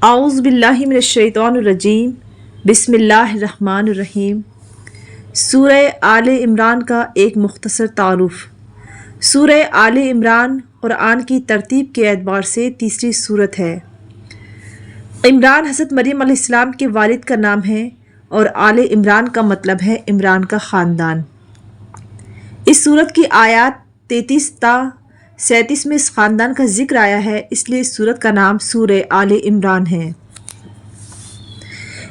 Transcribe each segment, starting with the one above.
اعوذ باللہ من الشیطان الرجیم، بسم اللہ الرحمن الرحیم۔ سورہ آل عمران کا ایک مختصر تعارف۔ سورہ آل عمران قرآن کی ترتیب کے اعتبار سے تیسری سورت ہے۔ عمران حضرت مریم علیہ السلام کے والد کا نام ہے اور آل عمران کا مطلب ہے عمران کا خاندان۔ اس سورت کی آیات 33 تا 37 میں اس خاندان کا ذکر آیا ہے، اس لیے اس سورت کا نام سورہ آل عمران ہے۔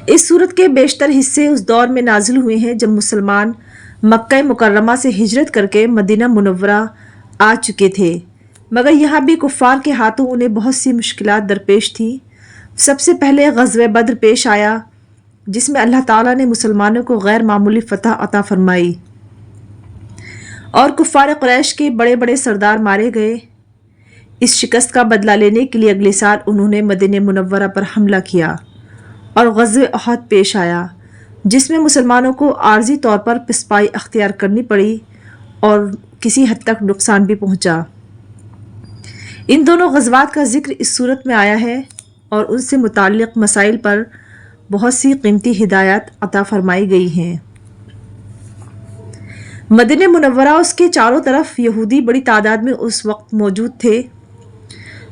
اس سورت کے بیشتر حصے اس دور میں نازل ہوئے ہیں جب مسلمان مکہ مکرمہ سے ہجرت کر کے مدینہ منورہ آ چکے تھے، مگر یہاں بھی کفار کے ہاتھوں انہیں بہت سی مشکلات درپیش تھیں۔ سب سے پہلے غزوہ بدر پیش آیا، جس میں اللہ تعالیٰ نے مسلمانوں کو غیر معمولی فتح عطا فرمائی اور کفار قریش کے بڑے بڑے سردار مارے گئے۔ اس شکست کا بدلہ لینے کے لیے اگلے سال انہوں نے مدینہ منورہ پر حملہ کیا اور غزوہ احد پیش آیا، جس میں مسلمانوں کو عارضی طور پر پسپائی اختیار کرنی پڑی اور کسی حد تک نقصان بھی پہنچا۔ ان دونوں غزوات کا ذکر اس صورت میں آیا ہے اور ان سے متعلق مسائل پر بہت سی قیمتی ہدایات عطا فرمائی گئی ہیں۔ مدینہ منورہ اس کے چاروں طرف یہودی بڑی تعداد میں اس وقت موجود تھے۔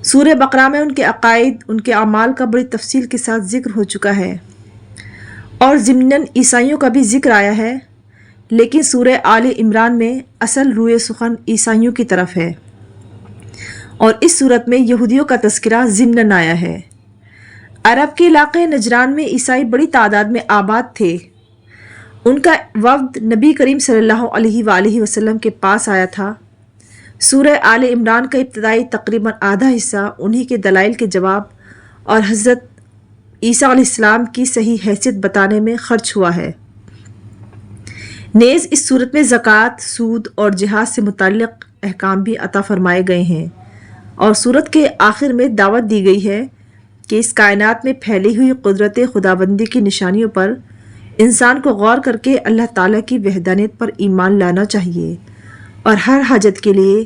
سورہ بقرہ میں ان کے عقائد، ان کے اعمال کا بڑی تفصیل کے ساتھ ذکر ہو چکا ہے اور ضمناً عیسائیوں کا بھی ذکر آیا ہے، لیکن سورہ آل عمران میں اصل روئے سخن عیسائیوں کی طرف ہے اور اس صورت میں یہودیوں کا تذکرہ ضمناً آیا ہے۔ عرب کے علاقے نجران میں عیسائی بڑی تعداد میں آباد تھے۔ ان کا وفد نبی کریم صلی اللہ علیہ وآلہ وسلم کے پاس آیا تھا۔ سورہ آل عمران کا ابتدائی تقریباً آدھا حصہ انہی کے دلائل کے جواب اور حضرت عیسیٰ علیہ السلام کی صحیح حیثیت بتانے میں خرچ ہوا ہے۔ نیز اس صورت میں زکوٰۃ، سود اور جہاد سے متعلق احکام بھی عطا فرمائے گئے ہیں اور صورت کے آخر میں دعوت دی گئی ہے کہ اس کائنات میں پھیلی ہوئی قدرت خداوندی کی نشانیوں پر انسان کو غور کر کے اللہ تعالیٰ کی وحدانیت پر ایمان لانا چاہیے اور ہر حاجت کے لیے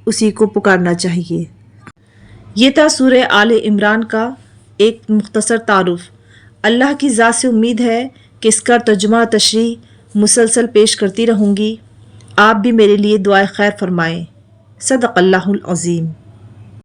اسی کو پکارنا چاہیے۔ یہ تھا سورہ آل عمران کا ایک مختصر تعارف۔ اللہ کی ذات سے امید ہے کہ اس کا ترجمہ تشریح مسلسل پیش کرتی رہوں گی۔ آپ بھی میرے لیے دعائے خیر فرمائیں۔ صدق اللہ العظیم۔